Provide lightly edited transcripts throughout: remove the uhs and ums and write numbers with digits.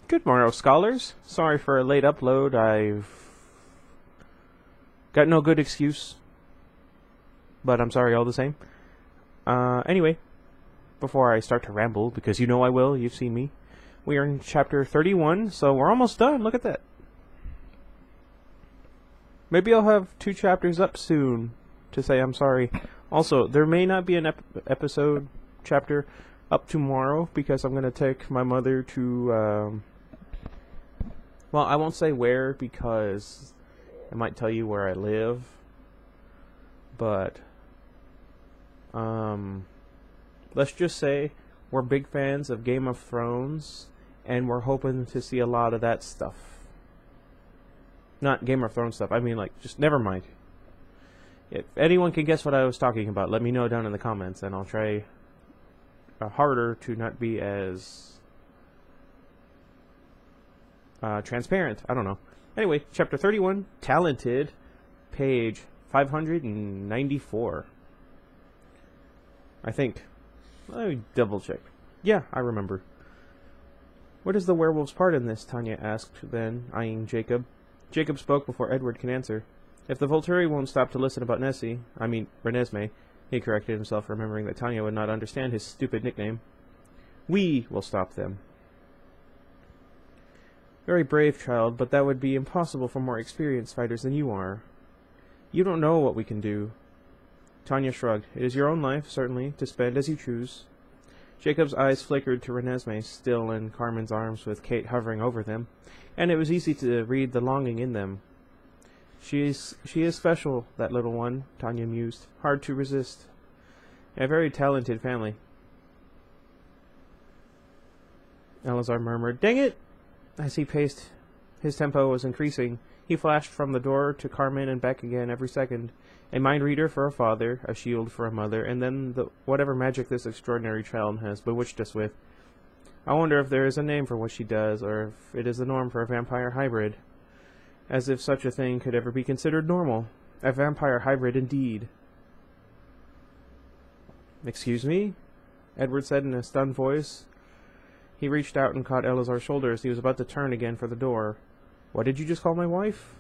Good morrow, scholars. Sorry for a late upload. I've got no good excuse, but I'm sorry all the same. Anyway, before I start to ramble, because you know I will, you've seen me, we are in chapter 31, so we're almost done. Look at that. Maybe I'll have 2 chapters up soon to say I'm sorry. Also, there may not be an episode chapter up tomorrow because I'm going to take my mother to, well, I won't say where because I might tell you where I live, but let's just say we're big fans of Game of Thrones and we're hoping to see a lot of that stuff. Not Game of Thrones stuff, I mean like, just never mind. If anyone can guess what I was talking about, let me know down in the comments and I'll try harder to not be as transparent. I don't know. Anyway, chapter 31, Talented, page 594. I think. Let me double check. Yeah, I remember. What is the werewolf's part in this? Tanya asked then, eyeing Jacob. Jacob spoke before Edward could answer. If the Volturi won't stop to listen about Renesmee, he corrected himself, remembering that Tanya would not understand his stupid nickname. We will stop them. Very brave, child, but that would be impossible for more experienced fighters than you are. You don't know what we can do. Tanya shrugged. It is your own life, certainly, to spend as you choose. Jacob's eyes flickered to Renesmee, still in Carmen's arms with Kate hovering over them, and it was easy to read the longing in them. She is special, that little one, Tanya mused. Hard to resist. A very talented family. Eleazar murmured, "Dang it!" As he paced, his tempo was increasing. He flashed from the door to Carmen and back again every second. A mind reader for a father, a shield for a mother, and then whatever magic this extraordinary child has bewitched us with. I wonder if there is a name for what she does, or if it is the norm for a vampire hybrid. As if such a thing could ever be considered normal. A vampire hybrid indeed. Excuse me? Edward said in a stunned voice. He reached out and caught Eleazar's shoulder as he was about to turn again for the door. What did you just call my wife?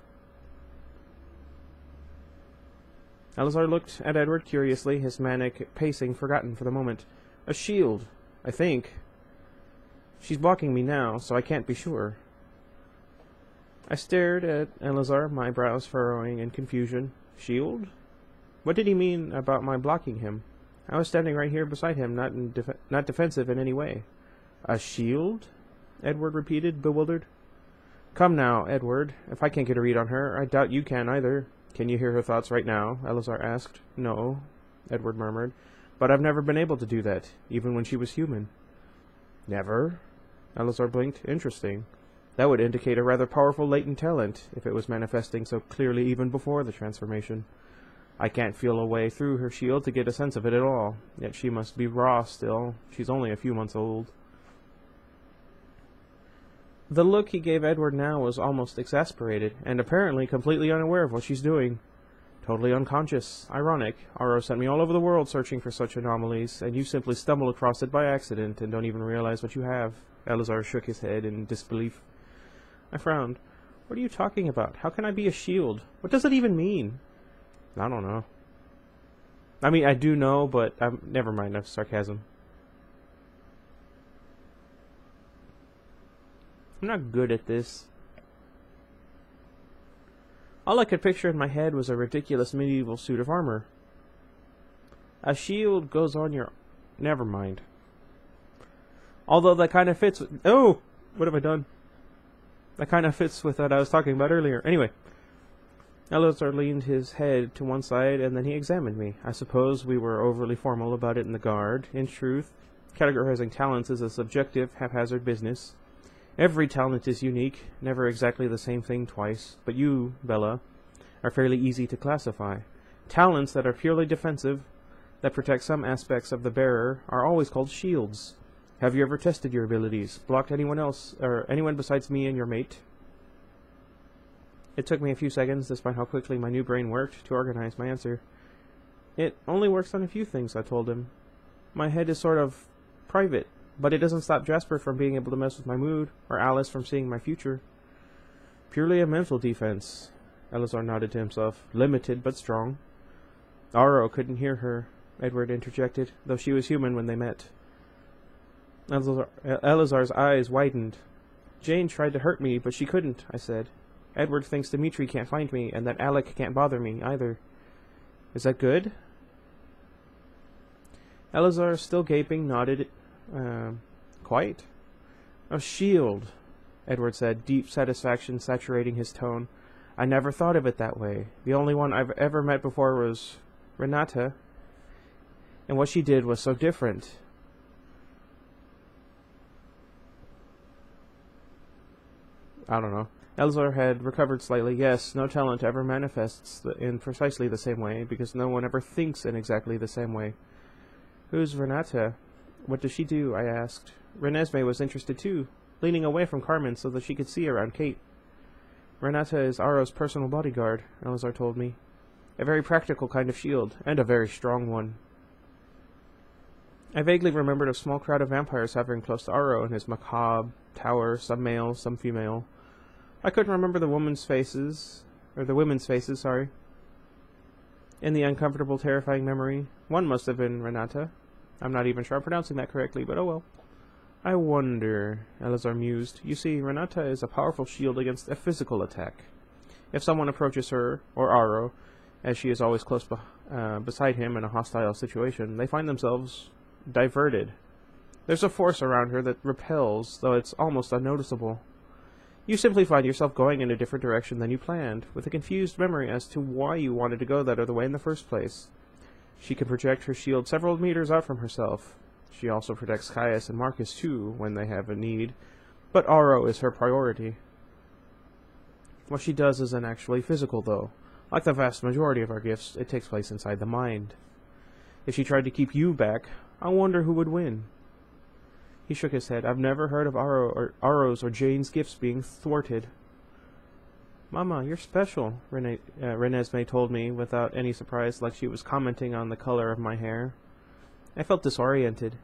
Eleazar looked at Edward curiously, his manic pacing forgotten for the moment. A shield, I think. She's blocking me now, so I can't be sure. I stared at Eleazar, my brows furrowing in confusion. Shield? What did he mean about my blocking him? I was standing right here beside him, not defensive in any way. A shield? Edward repeated, bewildered. Come now, Edward. If I can't get a read on her, I doubt you can either. Can you hear her thoughts right now? Eleazar asked. No, Edward murmured. But I've never been able to do that, even when she was human. Never? Eleazar blinked. Interesting. That would indicate a rather powerful latent talent, if it was manifesting so clearly even before the transformation. I can't feel a way through her shield to get a sense of it at all, yet she must be raw still. She's only a few months old. The look he gave Edward now was almost exasperated, and apparently completely unaware of what she's doing. Totally unconscious. Ironic. Aro sent me all over the world searching for such anomalies, and you simply stumble across it by accident and don't even realize what you have. Eleazar shook his head in disbelief. I frowned. What are you talking about? How can I be a shield? What does it even mean? I don't know. I mean, I do know, but never mind, that's sarcasm. I'm not good at this. All I could picture in my head was a ridiculous medieval suit of armor. A shield goes on your... Never mind. Although that kind of fits with... Oh! What have I done? That kind of fits with what I was talking about earlier. Anyway. Eleazar leaned his head to one side, and then he examined me. I suppose we were overly formal about it in the guard. In truth, categorizing talents is a subjective, haphazard business. Every talent is unique, never exactly the same thing twice, but you, Bella, are fairly easy to classify. Talents that are purely defensive, that protect some aspects of the bearer, are always called shields. Have you ever tested your abilities, blocked anyone else, or anyone besides me and your mate? It took me a few seconds, despite how quickly my new brain worked, to organize my answer. It only works on a few things, I told him. My head is sort of private. But it doesn't stop Jasper from being able to mess with my mood, or Alice from seeing my future. Purely a mental defense. Elazar nodded to himself. Limited, but strong. Aro couldn't hear her, Edward interjected, though she was human when they met. Elazar's eyes widened. Jane tried to hurt me, but she couldn't, I said. Edward thinks Dimitri can't find me, and that Alec can't bother me, either. Is that good? Elazar, still gaping, nodded. Quite. A shield, Edward said, deep satisfaction saturating his tone. I never thought of it that way. The only one I've ever met before was Renata, and what she did was so different. I don't know. Elazar had recovered slightly. Yes, no talent ever manifests in precisely the same way, because no one ever thinks in exactly the same way. Who's Renata? What does she do? I asked. Renesmee was interested too, leaning away from Carmen so that she could see around Kate. Renata is Aro's personal bodyguard, Elazar told me. A very practical kind of shield, and a very strong one. I vaguely remembered a small crowd of vampires hovering close to Aro and his macabre tower, some male, some female. I couldn't remember the women's faces, in the uncomfortable, terrifying memory. One must have been Renata. I'm not even sure I'm pronouncing that correctly, but oh well. I wonder, Elazar mused. You see, Renata is a powerful shield against a physical attack. If someone approaches her, or Aro, as she is always close beside him in a hostile situation, they find themselves diverted. There's a force around her that repels, though it's almost unnoticeable. You simply find yourself going in a different direction than you planned, with a confused memory as to why you wanted to go that other way in the first place. She can project her shield several meters out from herself. She also protects Caius and Marcus too, when they have a need, but Aro is her priority. What she does isn't actually physical, though. Like the vast majority of our gifts, it takes place inside the mind. If she tried to keep you back, I wonder who would win. He shook his head. I've never heard of Aro's or Jane's gifts being thwarted. Mama, you're special, Renesmee told me without any surprise, like she was commenting on the color of my hair. I felt disoriented.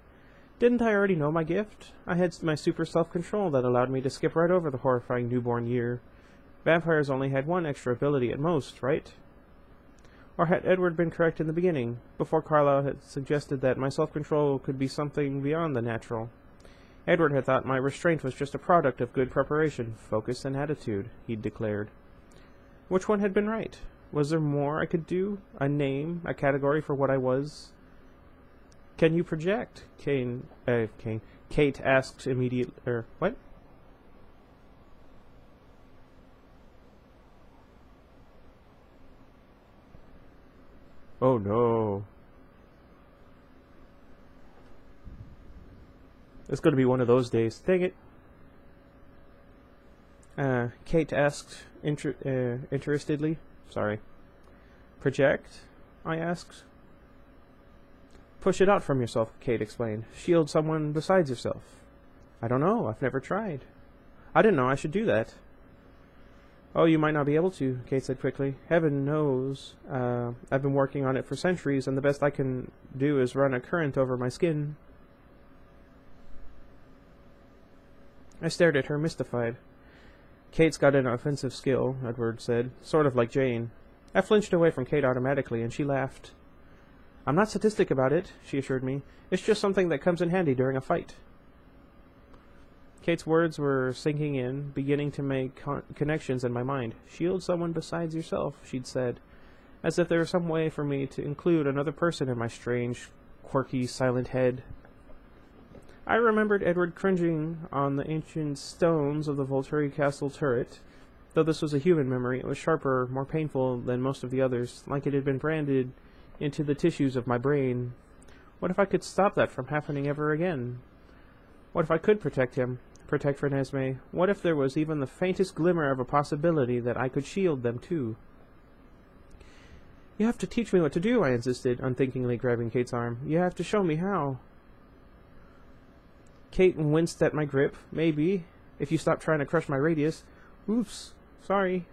Didn't I already know my gift? I had my super self-control that allowed me to skip right over the horrifying newborn year. Vampires only had one extra ability at most, right? Or had Edward been correct in the beginning, before Carlyle had suggested that my self-control could be something beyond the natural? Edward had thought my restraint was just a product of good preparation, focus, and attitude, he'd declared. Which one had been right? Was there more I could do? A name? A category for what I was? Can you project? Kate asked immediately. What? Oh no. It's going to be one of those days. Dang it. Kate asked interestedly. Sorry. Project? I asked. Push it out from yourself, Kate explained. Shield someone besides yourself. I don't know. I've never tried. I didn't know I should do that. Oh, you might not be able to, Kate said quickly. Heaven knows. I've been working on it for centuries, and the best I can do is run a current over my skin. I stared at her, mystified. Kate's got an offensive skill, Edward said, sort of like Jane. I flinched away from Kate automatically, and she laughed. I'm not sadistic about it, she assured me. It's just something that comes in handy during a fight. Kate's words were sinking in, beginning to make connections in my mind. Shield someone besides yourself, she'd said, as if there were some way for me to include another person in my strange, quirky, silent head. I remembered Edward cringing on the ancient stones of the Volturi castle turret. Though this was a human memory, it was sharper, more painful than most of the others, like it had been branded into the tissues of my brain. What if I could stop that from happening ever again? What if I could protect him? Protect Renesmee? What if there was even the faintest glimmer of a possibility that I could shield them too? You have to teach me what to do, I insisted, unthinkingly grabbing Kate's arm. You have to show me how. Kate winced at my grip. Maybe, if you stop trying to crush my radius. Oops, sorry.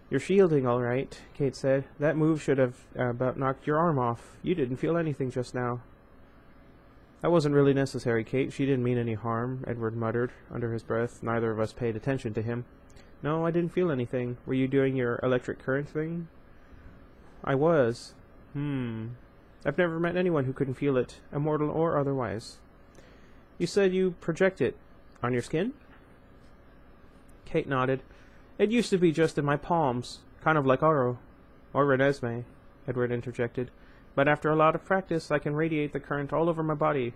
You're shielding, all right, Kate said. That move should have about knocked your arm off. You didn't feel anything just now. That wasn't really necessary, Kate. She didn't mean any harm, Edward muttered under his breath. Neither of us paid attention to him. No, I didn't feel anything. Were you doing your electric current thing? I was. I've never met anyone who couldn't feel it, immortal or otherwise. You said you project it on your skin? Kate nodded. It used to be just in my palms, kind of like Aro. Or Renesmee, Edward interjected. But after a lot of practice, I can radiate the current all over my body.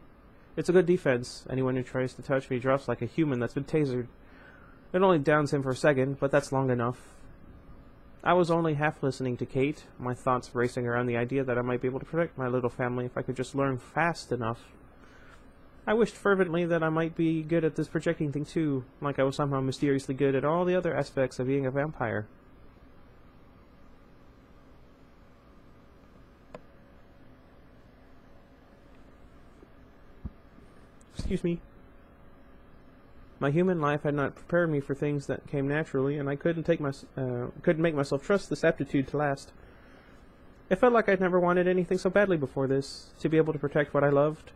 It's a good defense. Anyone who tries to touch me drops like a human that's been tasered. It only downs him for a second, but that's long enough. I was only half listening to Kate, my thoughts racing around the idea that I might be able to protect my little family if I could just learn fast enough. I wished fervently that I might be good at this projecting thing too, like I was somehow mysteriously good at all the other aspects of being a vampire. Excuse me. My human life had not prepared me for things that came naturally, and I couldn't make myself trust this aptitude to last. It felt like I'd never wanted anything so badly before this, to be able to protect what I loved.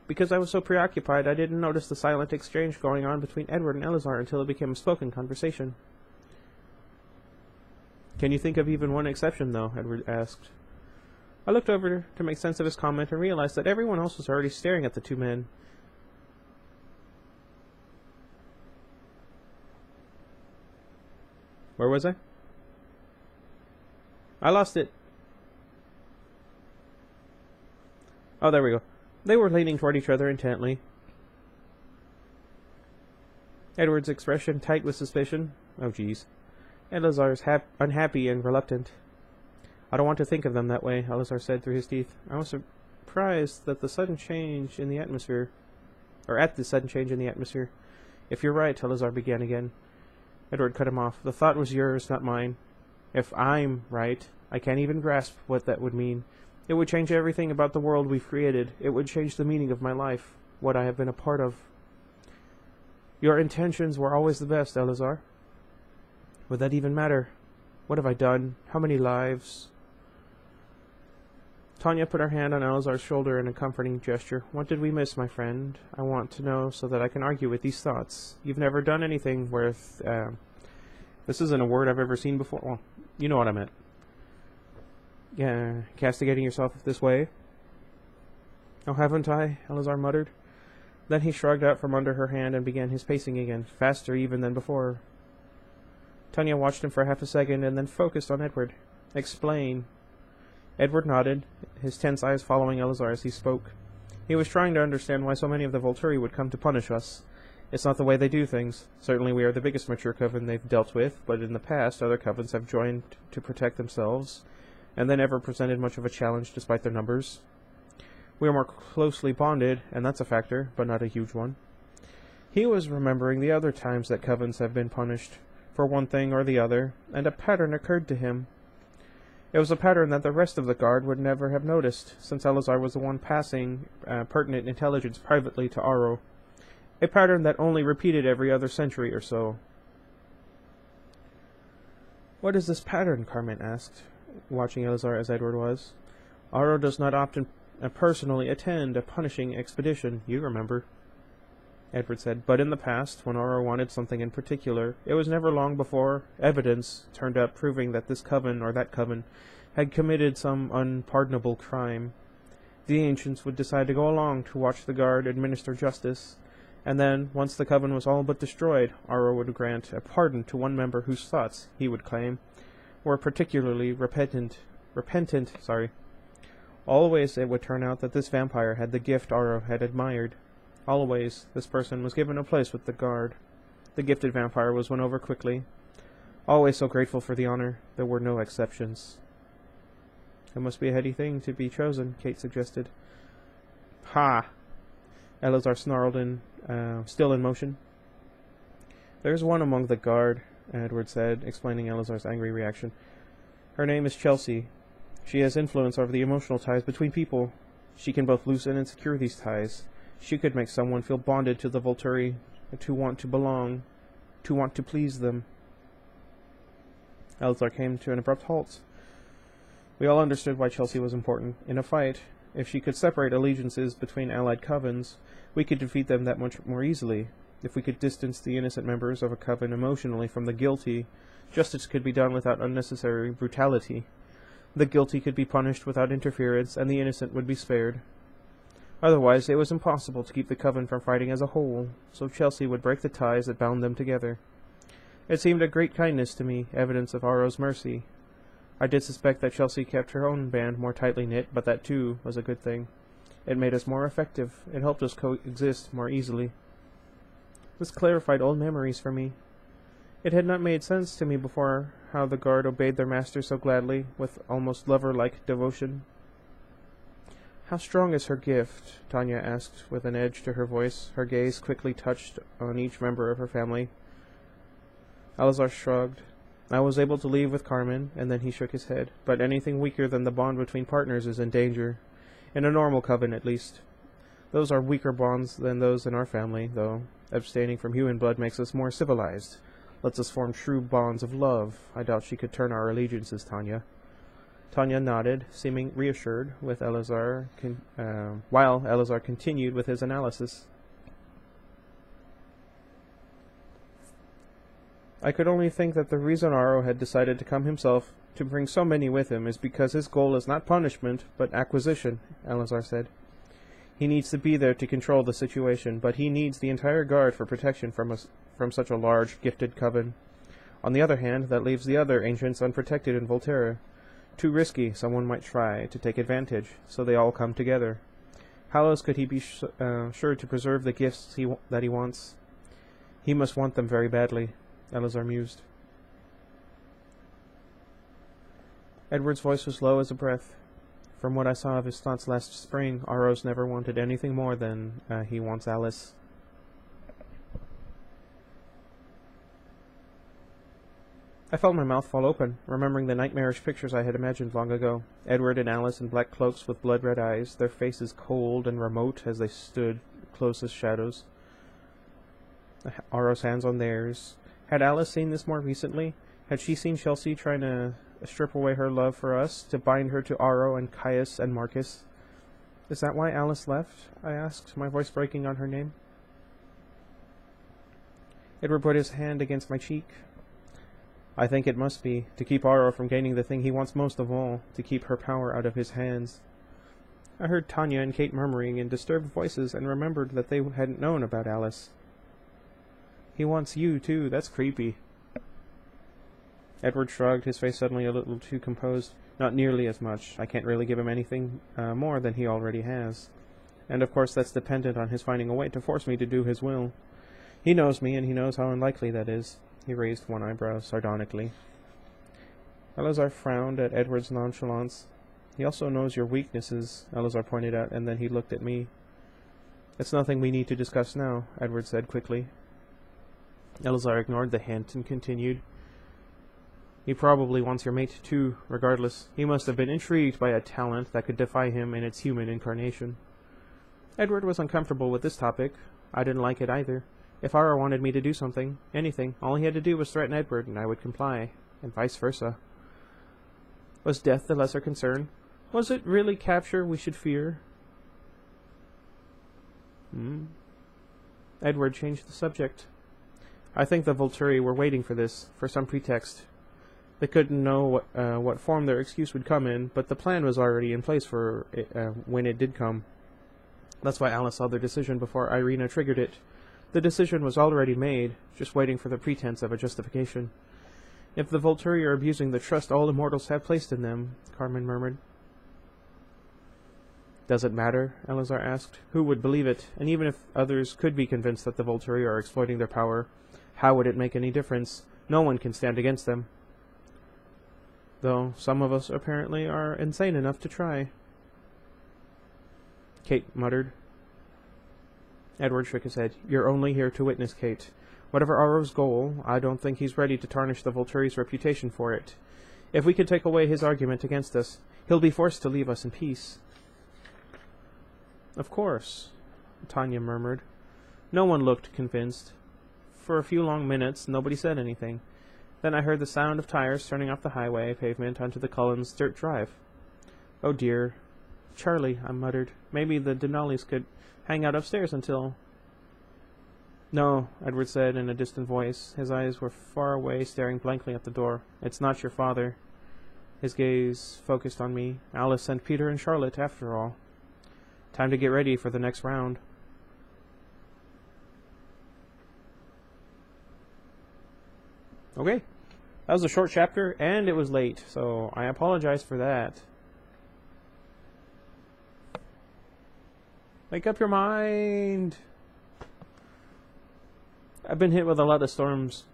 Because I was so preoccupied, I didn't notice the silent exchange going on between Edward and Eleazar until it became a spoken conversation. Can you think of even one exception, though? Edward asked. I looked over to make sense of his comment and realized that everyone else was already staring at the two men. Where was I? I lost it. Oh, there we go. They were leaning toward each other intently. Edward's expression tight with suspicion. Oh, geez. Eleazar's unhappy and reluctant. I don't want to think of them that way, Eleazar said through his teeth. I was surprised that the sudden change in the atmosphere. Or at the sudden change in the atmosphere. If you're right, Eleazar began again. Edward cut him off. The thought was yours, not mine. If I'm right, I can't even grasp what that would mean. It would change everything about the world we've created. It would change the meaning of my life, what I have been a part of. Your intentions were always the best, Eleazar. Would that even matter? What have I done? How many lives? Tanya put her hand on Eleazar's shoulder in a comforting gesture. What did we miss, my friend? I want to know so that I can argue with these thoughts. You've never done anything worth... this isn't a word I've ever seen before. Well, you know what I meant. Yeah, castigating yourself this way? Oh, haven't I? Eleazar muttered. Then he shrugged out from under her hand and began his pacing again, faster even than before. Tanya watched him for half a second and then focused on Edward. Explain. Edward nodded, his tense eyes following Eleazar as he spoke. He was trying to understand why so many of the Volturi would come to punish us. It's not the way they do things. Certainly we are the biggest mature coven they've dealt with, but in the past other covens have joined to protect themselves, and they never presented much of a challenge despite their numbers. We are more closely bonded, and that's a factor, but not a huge one. He was remembering the other times that covens have been punished, for one thing or the other, and a pattern occurred to him. It was a pattern that the rest of the guard would never have noticed, since Eleazar was the one passing pertinent intelligence privately to Aro. A pattern that only repeated every other century or so. What is this pattern? Carmen asked, watching Eleazar as Edward was. Aro does not often personally attend a punishing expedition, you remember. Edward said, but in the past, when Aro wanted something in particular, it was never long before evidence turned up proving that this coven or that coven had committed some unpardonable crime. The ancients would decide to go along to watch the guard administer justice, and then, once the coven was all but destroyed, Aro would grant a pardon to one member whose thoughts, he would claim, were particularly repentant. Always it would turn out that this vampire had the gift Aro had admired. Always, this person was given a place with the guard. The gifted vampire was won over quickly. Always so grateful for the honor, there were no exceptions. It must be a heady thing to be chosen, Kate suggested. Ha! Eleazar snarled still in motion. There's one among the guard, Edward said, explaining Eleazar's angry reaction. Her name is Chelsea. She has influence over the emotional ties between people. She can both loosen and secure these ties. She could make someone feel bonded to the Volturi, to want to belong, to want to please them. Eleazar came to an abrupt halt. We all understood why Chelsea was important. In a fight, If she could separate allegiances between allied covens, we could defeat them that much more easily. If we could distance the innocent members of a coven emotionally from the guilty, justice could be done without unnecessary brutality. The guilty could be punished without interference, and the innocent would be spared. Otherwise, it was impossible to keep the coven from fighting as a whole, so Chelsea would break the ties that bound them together. It seemed a great kindness to me, evidence of Aro's mercy. I did suspect that Chelsea kept her own band more tightly knit, but that too was a good thing. It made us more effective. It helped us coexist more easily. This clarified old memories for me. It had not made sense to me before how the guard obeyed their master so gladly, with almost lover-like devotion. "How strong is her gift?" Tanya asked with an edge to her voice. Her gaze quickly touched on each member of her family. Alazar shrugged. "I was able to leave with Carmen," and then he shook his head. "But anything weaker than the bond between partners is in danger. In a normal coven, at least. Those are weaker bonds than those in our family, though. Abstaining from human blood makes us more civilized. Lets us form true bonds of love. I doubt she could turn our allegiances, Tanya." Tanya nodded, seeming reassured, while Elazar continued with his analysis. "I could only think that the reason Aro had decided to come himself, to bring so many with him, is because his goal is not punishment, but acquisition," Elazar said. "He needs to be there to control the situation, but he needs the entire guard for protection from such a large, gifted coven. On the other hand, that leaves the other ancients unprotected in Volterra. Too risky, someone might try to take advantage, so they all come together. How else could he be sure to preserve the gifts that he wants? He must want them very badly," Elazar mused. Edward's voice was low as a breath. "From what I saw of his thoughts last spring, Aros never wanted anything more than he wants Alice." I felt my mouth fall open, remembering the nightmarish pictures I had imagined long ago. Edward and Alice in black cloaks with blood-red eyes, their faces cold and remote as they stood close as shadows. Aro's hands on theirs. Had Alice seen this more recently? Had she seen Chelsea trying to strip away her love for us, to bind her to Aro and Caius and Marcus? "Is that why Alice left?" I asked, my voice breaking on her name. Edward put his hand against my cheek. "I think it must be, to keep Aro from gaining the thing he wants most of all, to keep her power out of his hands." I heard Tanya and Kate murmuring in disturbed voices and remembered that they hadn't known about Alice. "He wants you, too. That's creepy." Edward shrugged, his face suddenly a little too composed. "Not nearly as much. I can't really give him anything more than he already has. And of course that's dependent on his finding a way to force me to do his will. He knows me, and he knows how unlikely that is." He raised one eyebrow sardonically. Elazar frowned at Edward's nonchalance. "He also knows your weaknesses," Elazar pointed out, and then he looked at me. "It's nothing we need to discuss now," Edward said quickly. Elazar ignored the hint and continued. "He probably wants your mate too, regardless. He must have been intrigued by a talent that could defy him in its human incarnation." Edward was uncomfortable with this topic. I didn't like it either. If Aro wanted me to do something, anything, all he had to do was threaten Edward, and I would comply, and vice versa. Was death the lesser concern? Was it really capture we should fear? Edward changed the subject. "I think the Volturi were waiting for this, for some pretext. They couldn't know what form their excuse would come in, but the plan was already in place for when it did come. That's why Alice saw their decision before Irina triggered it. The decision was already made, just waiting for the pretense of a justification. If the Volturi are abusing the trust all immortals have placed in them," Carmen murmured. "Does it matter?" Elazar asked. "Who would believe it? And even if others could be convinced that the Volturi are exploiting their power, how would it make any difference? No one can stand against them. Though some of us apparently are insane enough to try." Kate muttered. Edward shook his head. "You're only here to witness, Kate. Whatever Aro's goal, I don't think he's ready to tarnish the Volturi's reputation for it. If we can take away his argument against us, he'll be forced to leave us in peace." "Of course," Tanya murmured. No one looked convinced. For a few long minutes, nobody said anything. Then I heard the sound of tires turning off the highway pavement onto the Cullens' dirt drive. "Oh dear." Charlie, I muttered. Maybe the Denali's could hang out upstairs until... No, Edward said in a distant voice. His eyes were far away, staring blankly at the door. It's not your father. His gaze focused on me. Alice sent Peter and Charlotte, after all. Time to get ready for the next round. Okay. That was a short chapter, and it was late, so I apologize for that. Make up your mind! I've been hit with a lot of storms.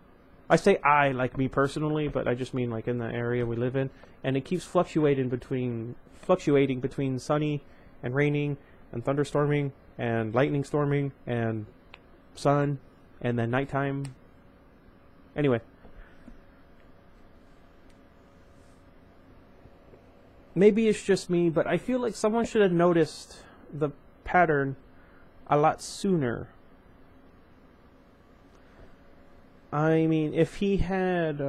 I say I, like me personally, but I just mean like in the area we live in, and it keeps fluctuating between sunny and raining and thunderstorming and lightning storming and sun and then nighttime. Anyway, maybe it's just me, but I feel like someone should have noticed the pattern a lot sooner. I mean, if he had,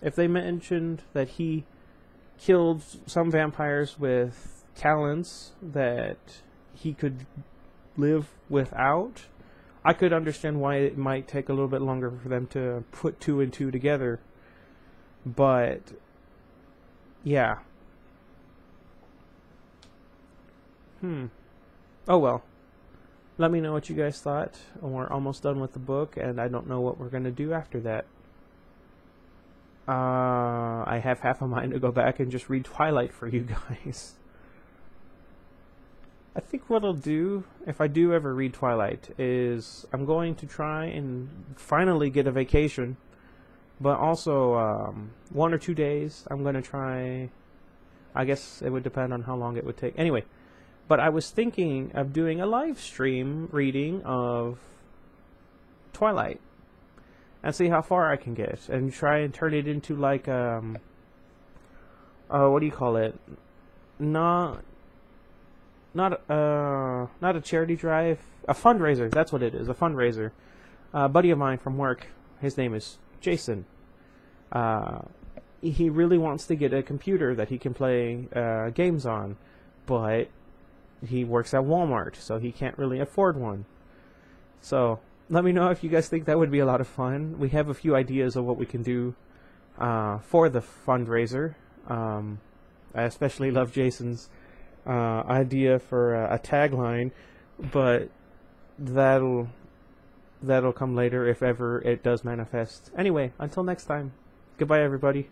if they mentioned that he killed some vampires with talents that he could live without, I could understand why it might take a little bit longer for them to put 2 and 2 together. But, yeah. Oh well. Let me know what you guys thought. We're almost done with the book, and I don't know what we're going to do after that. I have half a mind to go back and just read Twilight for you guys. I think what I'll do, if I do ever read Twilight, is I'm going to try and finally get a vacation. But also, 1 or 2 days, I'm going to try... I guess it would depend on how long it would take. Anyway. But I was thinking of doing a live stream reading of Twilight and see how far I can get and try and turn it into like what do you call it? Not a charity drive, a fundraiser. That's what it is, a fundraiser. A buddy of mine from work, his name is Jason. He really wants to get a computer that he can play games on, but he works at Walmart, so he can't really afford one. So, let me know if you guys think that would be a lot of fun. We have a few ideas of what we can do for the fundraiser. I especially love Jason's idea for a tagline, but that'll come later if ever it does manifest. Anyway, until next time, goodbye everybody.